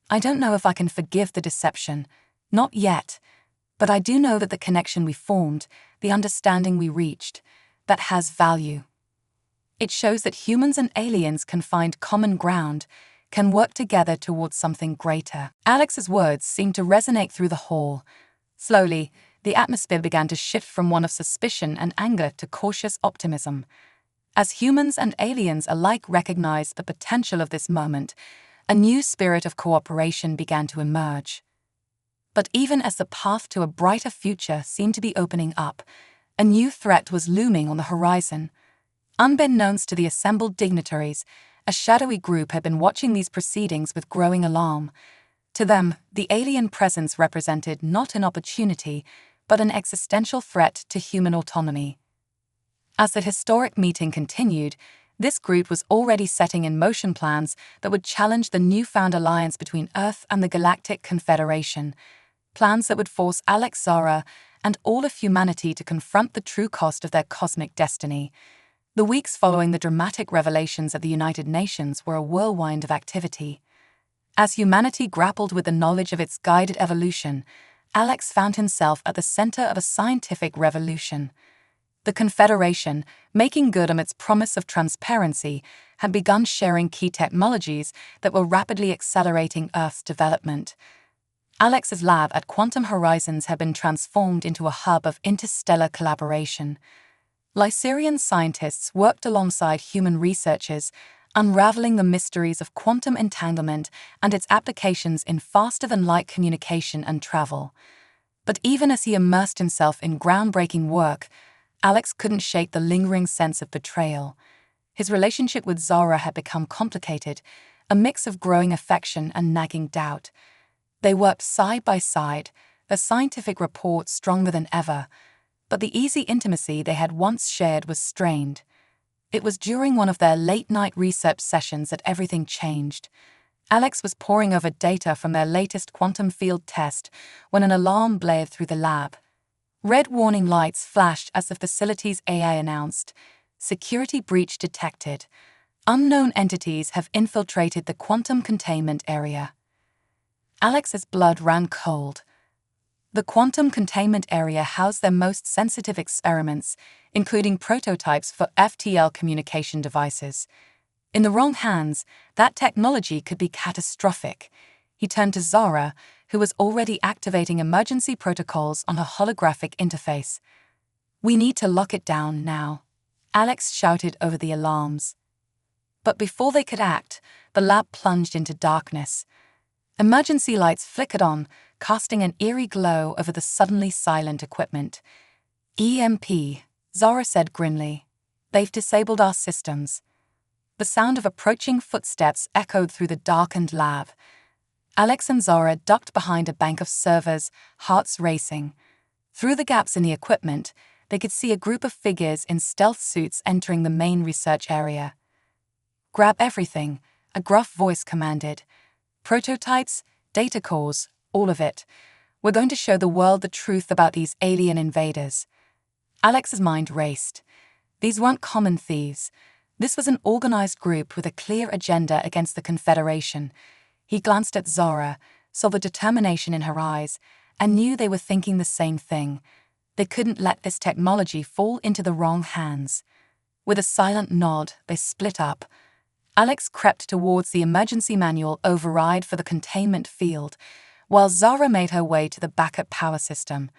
"I don't know if I can forgive the deception. Not yet. But I do know that the connection we formed, the understanding we reached, that has value. It shows that humans and aliens can find common ground, can work together towards something greater." Alex's words seemed to resonate through the hall. Slowly, the atmosphere began to shift from one of suspicion and anger to cautious optimism. As humans and aliens alike recognized the potential of this moment, a new spirit of cooperation began to emerge. But even as the path to a brighter future seemed to be opening up, a new threat was looming on the horizon. Unbeknownst to the assembled dignitaries, a shadowy group had been watching these proceedings with growing alarm. To them, the alien presence represented not an opportunity, but an existential threat to human autonomy. As the historic meeting continued, this group was already setting in motion plans that would challenge the newfound alliance between Earth and the Galactic Confederation, plans that would force Alex, Zara, and all of humanity to confront the true cost of their cosmic destiny. The weeks following the dramatic revelations at the United Nations were a whirlwind of activity. As humanity grappled with the knowledge of its guided evolution, Alex found himself at the center of a scientific revolution. The Confederation, making good on its promise of transparency, had begun sharing key technologies that were rapidly accelerating Earth's development. Alex's lab at Quantum Horizons had been transformed into a hub of interstellar collaboration. Lycerian scientists worked alongside human researchers, unraveling the mysteries of quantum entanglement and its applications in faster-than-light communication and travel. But even as he immersed himself in groundbreaking work, Alex couldn't shake the lingering sense of betrayal. His relationship with Zara had become complicated, a mix of growing affection and nagging doubt. They worked side by side, their scientific rapport stronger than ever, but the easy intimacy they had once shared was strained. It was during one of their late-night research sessions that everything changed. Alex was poring over data from their latest quantum field test when an alarm blared through the lab. Red warning lights flashed as the facility's AI announced, "Security breach detected. Unknown entities have infiltrated the quantum containment area." Alex's blood ran cold. The quantum containment area housed their most sensitive experiments, including prototypes for FTL communication devices. In the wrong hands, that technology could be catastrophic. He turned to Zara, who was already activating emergency protocols on her holographic interface. "We need to lock it down now," Alex shouted over the alarms. But before they could act, the lab plunged into darkness. Emergency lights flickered on, casting an eerie glow over the suddenly silent equipment. "EMP," Zara said grimly. "They've disabled our systems." The sound of approaching footsteps echoed through the darkened lab. Alex and Zara ducked behind a bank of servers, hearts racing. Through the gaps in the equipment, they could see a group of figures in stealth suits entering the main research area. "Grab everything," a gruff voice commanded. "Prototypes, data cores, all of it. We're going to show the world the truth about these alien invaders." Alex's mind raced. These weren't common thieves. This was an organized group with a clear agenda against the Confederation. He glanced at Zara, saw the determination in her eyes, and knew they were thinking the same thing. They couldn't let this technology fall into the wrong hands. With a silent nod, they split up. Alex crept towards the emergency manual override for the containment field, while Zara made her way to the backup power system.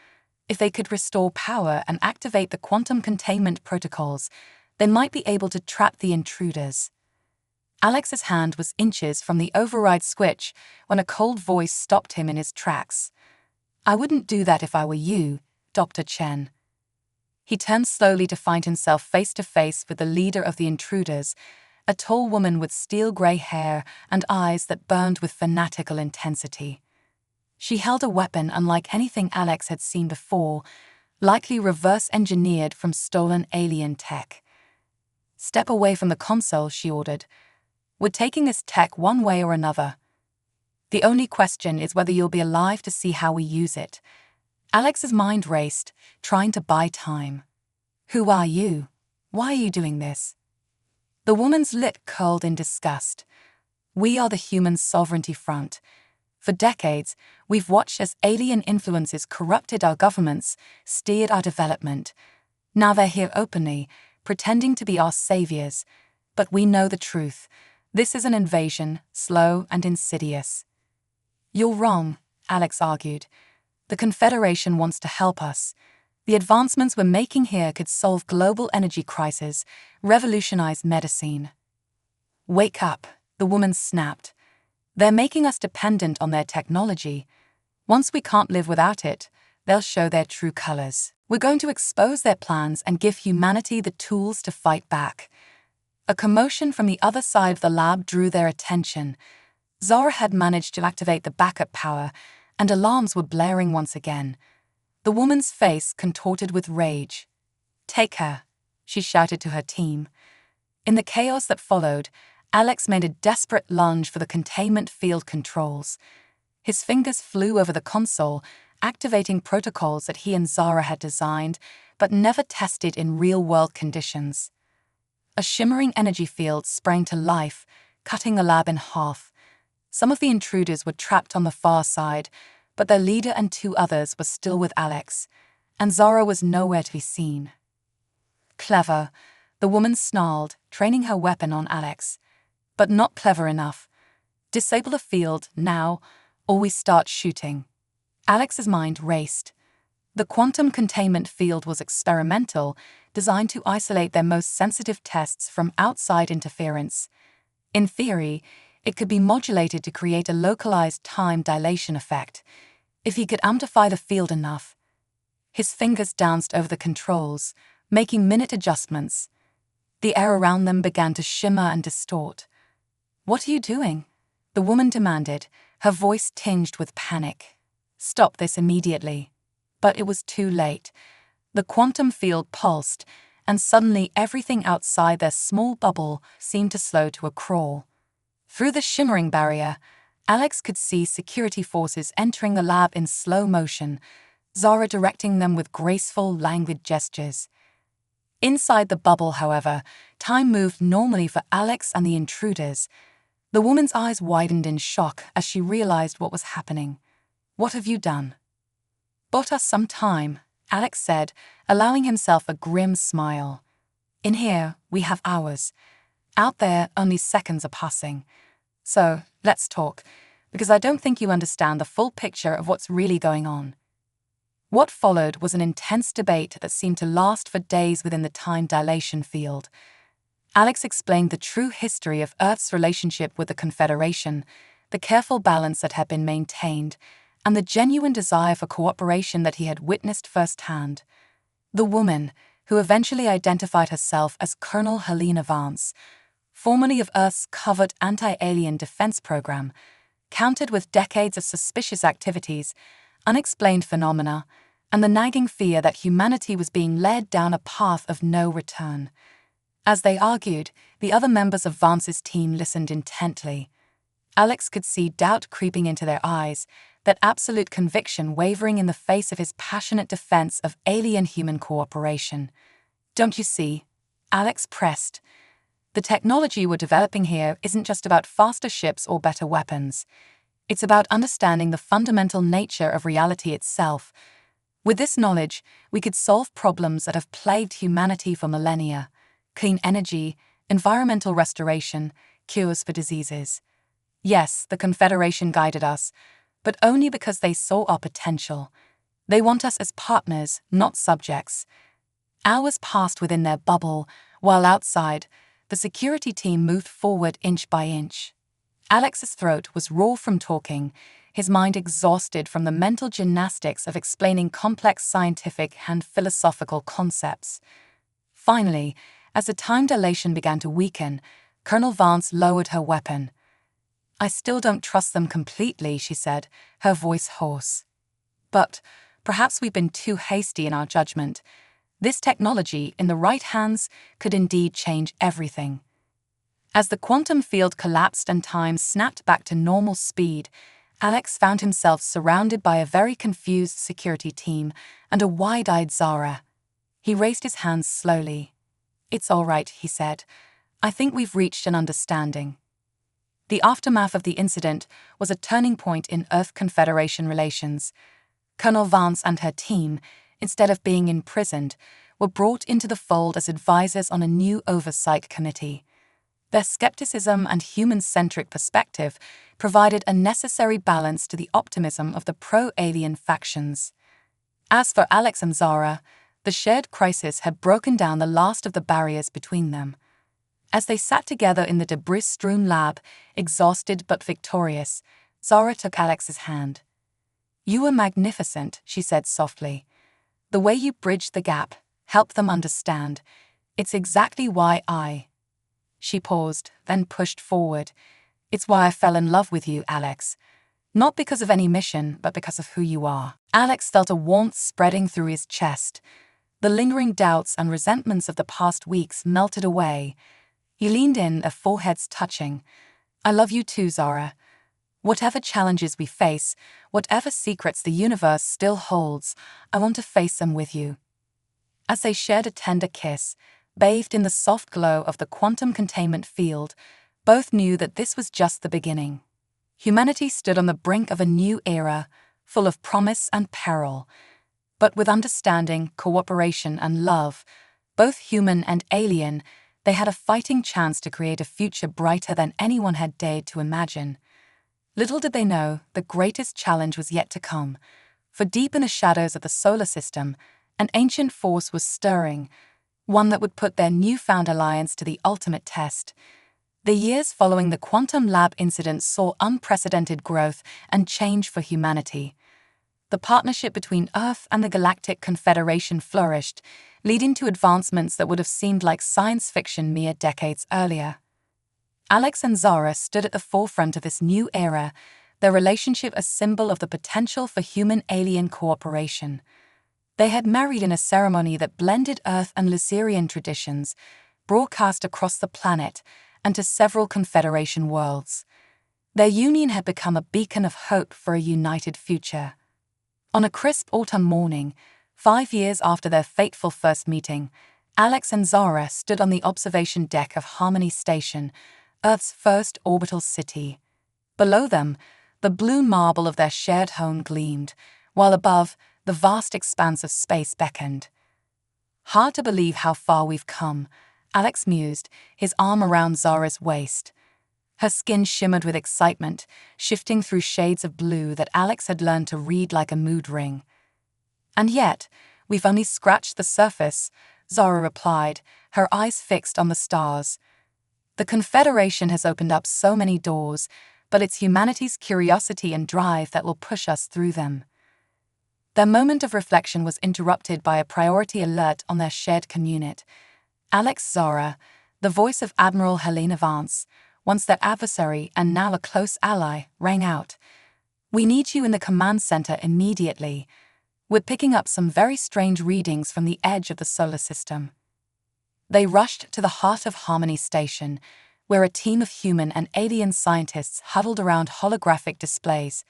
If they could restore power and activate the quantum containment protocols, they might be able to trap the intruders. Alex's hand was inches from the override switch when a cold voice stopped him in his tracks. "I wouldn't do that if I were you, Dr. Chen." He turned slowly to find himself face to face with the leader of the intruders, a tall woman with steel-gray hair and eyes that burned with fanatical intensity. She held a weapon unlike anything Alex had seen before, likely reverse-engineered from stolen alien tech. "Step away from the console," she ordered. "We're taking this tech one way or another. The only question is whether you'll be alive to see how we use it." Alex's mind raced, trying to buy time. "Who are you? Why are you doing this?" The woman's lip curled in disgust. "We are the Human Sovereignty Front. For decades, we've watched as alien influences corrupted our governments, steered our development. Now they're here openly, pretending to be our saviors. But we know the truth. This is an invasion, slow and insidious." "You're wrong," Alex argued. "The Confederation wants to help us. The advancements we're making here could solve global energy crises, revolutionize medicine." "Wake up," the woman snapped. "They're making us dependent on their technology. Once we can't live without it, they'll show their true colors. We're going to expose their plans and give humanity the tools to fight back." A commotion from the other side of the lab drew their attention. Zara had managed to activate the backup power, and alarms were blaring once again. The woman's face contorted with rage. "Take her," she shouted to her team. In the chaos that followed, Alex made a desperate lunge for the containment field controls. His fingers flew over the console, activating protocols that he and Zara had designed, but never tested in real-world conditions. A shimmering energy field sprang to life, cutting the lab in half. Some of the intruders were trapped on the far side, but their leader and two others were still with Alex, and Zara was nowhere to be seen. "Clever," the woman snarled, training her weapon on Alex. "But not clever enough. Disable the field, now, or we start shooting." Alex's mind raced. The quantum containment field was experimental, designed to isolate their most sensitive tests from outside interference. In theory, it could be modulated to create a localized time dilation effect, if he could amplify the field enough. His fingers danced over the controls, making minute adjustments. The air around them began to shimmer and distort. "What are you doing?" the woman demanded, her voice tinged with panic. "Stop this immediately." But it was too late. The quantum field pulsed, and suddenly everything outside their small bubble seemed to slow to a crawl. Through the shimmering barrier, Alex could see security forces entering the lab in slow motion, Zara directing them with graceful, languid gestures. Inside the bubble, however, time moved normally for Alex and the intruders. The woman's eyes widened in shock as she realized what was happening. "What have you done?" "Bought us some time," Alex said, allowing himself a grim smile. "In here, we have hours. Out there, only seconds are passing. So, let's talk, because I don't think you understand the full picture of what's really going on." What followed was an intense debate that seemed to last for days within the time dilation field. Alex explained the true history of Earth's relationship with the Confederation, the careful balance that had been maintained, and the genuine desire for cooperation that he had witnessed firsthand. The woman, who eventually identified herself as Colonel Helena Vance, formerly of Earth's covert anti-alien defense program, countered with decades of suspicious activities, unexplained phenomena, and the nagging fear that humanity was being led down a path of no return. As they argued, the other members of Vance's team listened intently. Alex could see doubt creeping into their eyes, that absolute conviction wavering in the face of his passionate defense of alien-human cooperation. "Don't you see?" Alex pressed. "The technology we're developing here isn't just about faster ships or better weapons. It's about understanding the fundamental nature of reality itself. With this knowledge, we could solve problems that have plagued humanity for millennia: clean energy, environmental restoration, cures for diseases. Yes, the Confederation guided us, but only because they saw our potential. They want us as partners, not subjects." Hours passed within their bubble, while outside, the security team moved forward inch by inch. Alex's throat was raw from talking, his mind exhausted from the mental gymnastics of explaining complex scientific and philosophical concepts. Finally, as the time dilation began to weaken, Colonel Vance lowered her weapon. "I still don't trust them completely," she said, her voice hoarse. "But perhaps we've been too hasty in our judgment. This technology, in the right hands, could indeed change everything." As the quantum field collapsed and time snapped back to normal speed, Alex found himself surrounded by a very confused security team and a wide-eyed Zara. He raised his hands slowly. "It's all right," he said. "I think we've reached an understanding." The aftermath of the incident was a turning point in Earth Confederation relations. Colonel Vance and her team, instead of being imprisoned, were brought into the fold as advisors on a new oversight committee. Their skepticism and human-centric perspective provided a necessary balance to the optimism of the pro-alien factions. As for Alex and Zara, the shared crisis had broken down the last of the barriers between them. As they sat together in the debris-strewn lab, exhausted but victorious, Zara took Alex's hand. "You were magnificent," she said softly. "The way you bridged the gap, helped them understand. It's exactly why I—" She paused, then pushed forward. "It's why I fell in love with you, Alex. Not because of any mission, but because of who you are." Alex felt a warmth spreading through his chest. The lingering doubts and resentments of the past weeks melted away. He leaned in, their foreheads touching. "I love you too, Zara. Whatever challenges we face, whatever secrets the universe still holds, I want to face them with you." As they shared a tender kiss, bathed in the soft glow of the quantum containment field, both knew that this was just the beginning. Humanity stood on the brink of a new era, full of promise and peril. But with understanding, cooperation, and love, both human and alien, they had a fighting chance to create a future brighter than anyone had dared to imagine. Little did they know, the greatest challenge was yet to come, for deep in the shadows of the solar system, an ancient force was stirring, one that would put their newfound alliance to the ultimate test. The years following the Quantum Lab incident saw unprecedented growth and change for humanity. The partnership between Earth and the Galactic Confederation flourished, leading to advancements that would have seemed like science fiction mere decades earlier. Alex and Zara stood at the forefront of this new era, their relationship a symbol of the potential for human-alien cooperation. They had married in a ceremony that blended Earth and Luserian traditions, broadcast across the planet and to several Confederation worlds. Their union had become a beacon of hope for a united future. On a crisp autumn morning, 5 years after their fateful first meeting, Alex and Zara stood on the observation deck of Harmony Station, Earth's first orbital city. Below them, the blue marble of their shared home gleamed, while above, the vast expanse of space beckoned. "Hard to believe how far we've come," Alex mused, his arm around Zara's waist. Her skin shimmered with excitement, shifting through shades of blue that Alex had learned to read like a mood ring. "And yet, we've only scratched the surface," Zara replied, her eyes fixed on the stars. "The Confederation has opened up so many doors, but it's humanity's curiosity and drive that will push us through them." Their moment of reflection was interrupted by a priority alert on their shared community. Alex Zara, the voice of Admiral Helena Vance, once their adversary and now a close ally, rang out. "We need you in the command center immediately. We're picking up some very strange readings from the edge of the solar system." They rushed to the heart of Harmony Station, where a team of human and alien scientists huddled around holographic displays.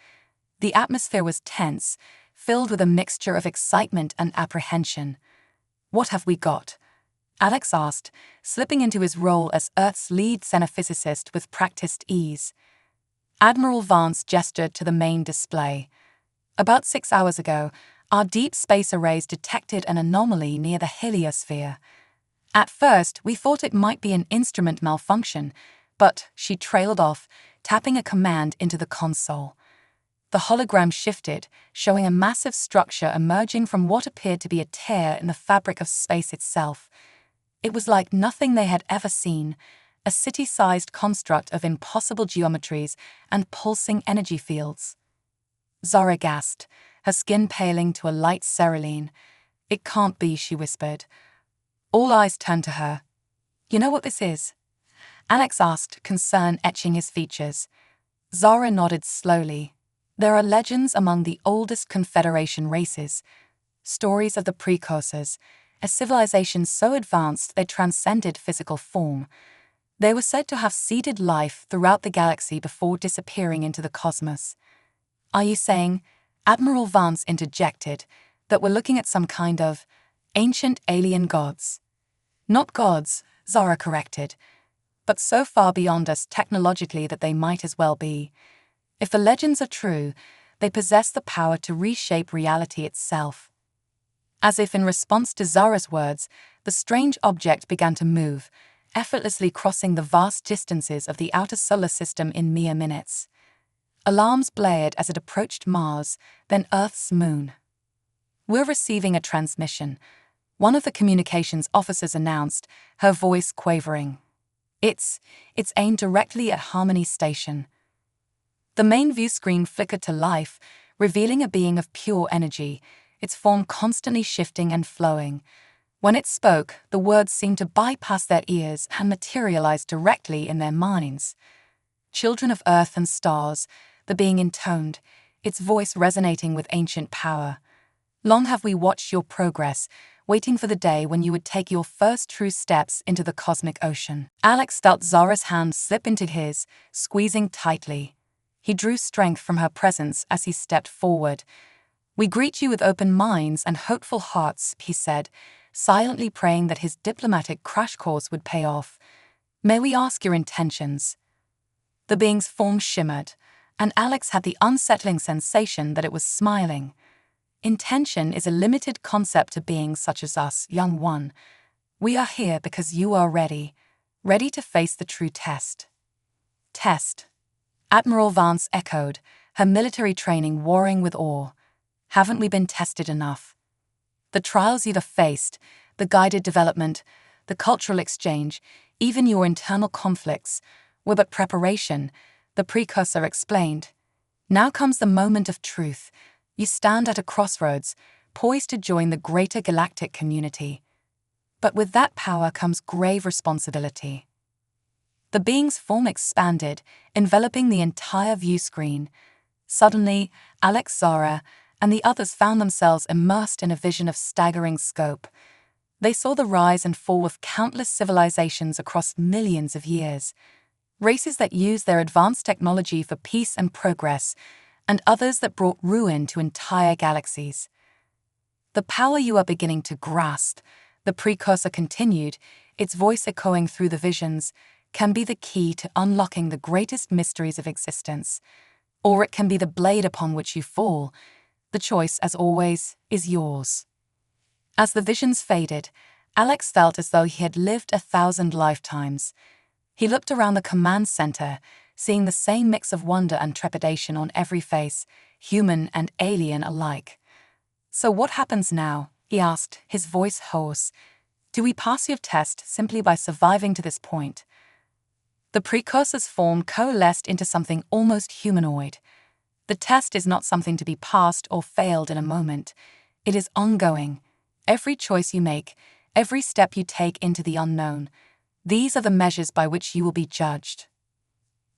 The atmosphere was tense, filled with a mixture of excitement and apprehension. "What have we got?" Alex asked, slipping into his role as Earth's lead xenophysicist with practiced ease. Admiral Vance gestured to the main display. "About 6 hours ago, our deep space arrays detected an anomaly near the heliosphere. At first, we thought it might be an instrument malfunction, but," she trailed off, tapping a command into the console. The hologram shifted, showing a massive structure emerging from what appeared to be a tear in the fabric of space itself. It was like nothing they had ever seen, a city-sized construct of impossible geometries and pulsing energy fields. Zara gasped, her skin paling to a light cerulean. "It can't be," she whispered. All eyes turned to her. "You know what this is?" Alex asked, concern etching his features. Zara nodded slowly. "There are legends among the oldest Confederation races, stories of the precursors, a civilization so advanced they transcended physical form. They were said to have seeded life throughout the galaxy before disappearing into the cosmos." "Are you saying," Admiral Vance interjected, "that we're looking at some kind of ancient alien gods?" "Not gods," Zara corrected, "but so far beyond us technologically that they might as well be. If the legends are true, they possess the power to reshape reality itself." As if in response to Zara's words, the strange object began to move, effortlessly crossing the vast distances of the outer solar system in mere minutes. Alarms blared as it approached Mars, then Earth's moon. "We're receiving a transmission," one of the communications officers announced, her voice quavering. It's aimed directly at Harmony Station." The main view screen flickered to life, revealing a being of pure energy, its form constantly shifting and flowing. When it spoke, the words seemed to bypass their ears and materialize directly in their minds. "Children of Earth and stars," the being intoned, its voice resonating with ancient power. "Long have we watched your progress, waiting for the day when you would take your first true steps into the cosmic ocean." Alex felt Zara's hand slip into his, squeezing tightly. He drew strength from her presence as he stepped forward. "We greet you with open minds and hopeful hearts," he said, silently praying that his diplomatic crash course would pay off. "May we ask your intentions?" The being's form shimmered, and Alex had the unsettling sensation that it was smiling. "Intention is a limited concept to beings such as us, young one. We are here because you are ready to face the true test." "Test?" Admiral Vance echoed, her military training warring with awe. "Haven't we been tested enough? The trials you've faced, the guided development, the cultural exchange, even your internal conflicts, were but preparation," the precursor explained. "Now comes the moment of truth. You stand at a crossroads, poised to join the greater galactic community. But with that power comes grave responsibility." The being's form expanded, enveloping the entire view screen. Suddenly, Alex, Zara, and the others found themselves immersed in a vision of staggering scope. They saw the rise and fall of countless civilizations across millions of years. Races that used their advanced technology for peace and progress, and others that brought ruin to entire galaxies. The power you are beginning to grasp, the precursor continued, its voice echoing through the visions, can be the key to unlocking the greatest mysteries of existence. Or it can be the blade upon which you fall. The choice, as always, is yours. As the visions faded, Alex felt as though he had lived 1,000 lifetimes. He looked around the command center, seeing the same mix of wonder and trepidation on every face, human and alien alike. "So what happens now?" he asked, his voice hoarse. "Do we pass your test simply by surviving to this point?" The precursor's form coalesced into something almost humanoid. The test is not something to be passed or failed in a moment. It is ongoing. Every choice you make, every step you take into the unknown, these are the measures by which you will be judged.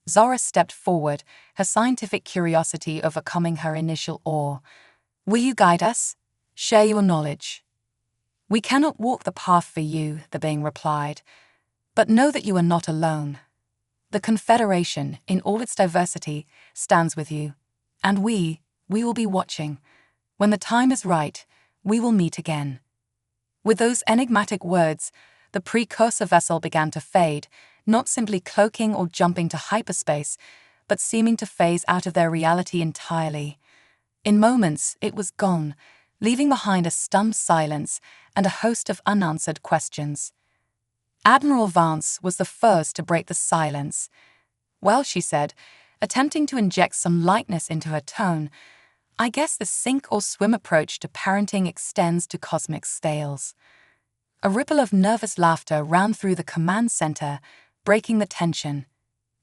Zara stepped forward, her scientific curiosity overcoming her initial awe. "Will you guide us? Share your knowledge?" "We cannot walk the path for you," the being replied, "but know that you are not alone. The Confederation, in all its diversity, stands with you, and we will be watching. When the time is right, we will meet again." With those enigmatic words, the precursor vessel began to fade, not simply cloaking or jumping to hyperspace, but seeming to phase out of their reality entirely. In moments, it was gone, leaving behind a stunned silence and a host of unanswered questions. Admiral Vance was the first to break the silence. "Well," she said, attempting to inject some lightness into her tone, "I guess the sink or swim approach to parenting extends to cosmic scales." A ripple of nervous laughter ran through the command center, breaking the tension.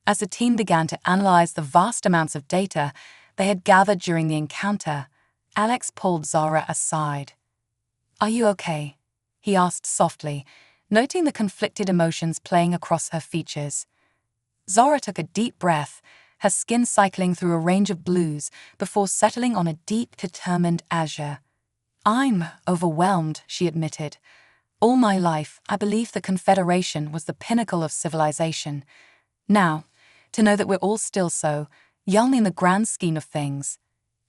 As the team began to analyze the vast amounts of data they had gathered during the encounter, Alex pulled Zara aside. "Are you okay?" he asked softly, noting the conflicted emotions playing across her features. Zara took a deep breath, her skin cycling through a range of blues before settling on a deep, determined azure. "I'm overwhelmed," she admitted. "All my life, I believed the Confederation was the pinnacle of civilization. Now, to know that we're all still so, young in the grand scheme of things."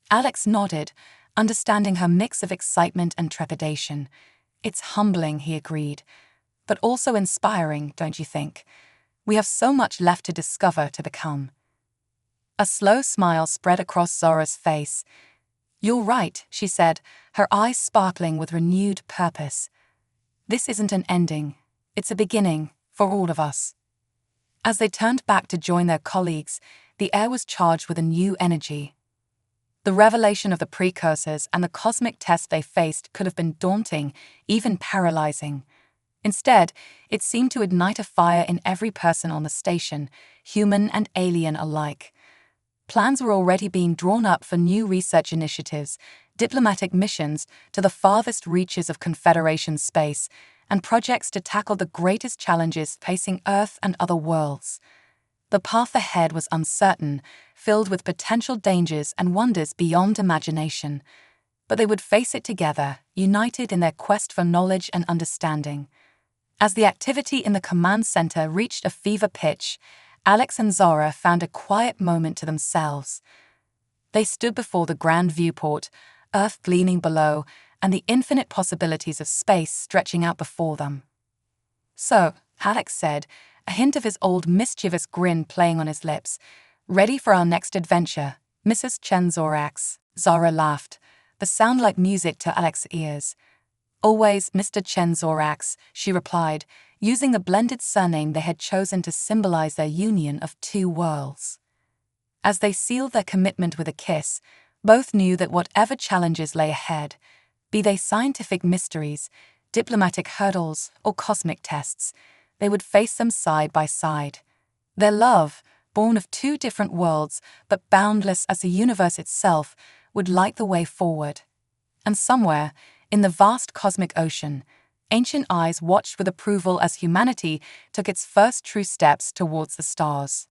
Alex nodded, understanding her mix of excitement and trepidation. "It's humbling," he agreed, "but also inspiring, don't you think? We have so much left to discover, to become." A slow smile spread across Zara's face. "You're right," she said, her eyes sparkling with renewed purpose. "This isn't an ending. It's a beginning, for all of us." As they turned back to join their colleagues, the air was charged with a new energy. The revelation of the precursors and the cosmic test they faced could have been daunting, even paralyzing. Instead, it seemed to ignite a fire in every person on the station, human and alien alike. Plans were already being drawn up for new research initiatives, diplomatic missions to the farthest reaches of Confederation space, and projects to tackle the greatest challenges facing Earth and other worlds. The path ahead was uncertain, filled with potential dangers and wonders beyond imagination. But they would face it together, united in their quest for knowledge and understanding. As the activity in the command center reached a fever pitch, Alex and Zara found a quiet moment to themselves. They stood before the grand viewport, Earth gleaming below, and the infinite possibilities of space stretching out before them. "So," Alex said, a hint of his old mischievous grin playing on his lips, "ready for our next adventure, Mrs. Chen-Zorax?" Zara laughed, the sound like music to Alex's ears. "Always, Mr. Chen-Zorax," she replied, using the blended surname they had chosen to symbolize their union of two worlds. As they sealed their commitment with a kiss, both knew that whatever challenges lay ahead, be they scientific mysteries, diplomatic hurdles, or cosmic tests, they would face them side by side. Their love, born of two different worlds but boundless as the universe itself, would light the way forward. And somewhere, in the vast cosmic ocean, ancient eyes watched with approval as humanity took its first true steps towards the stars.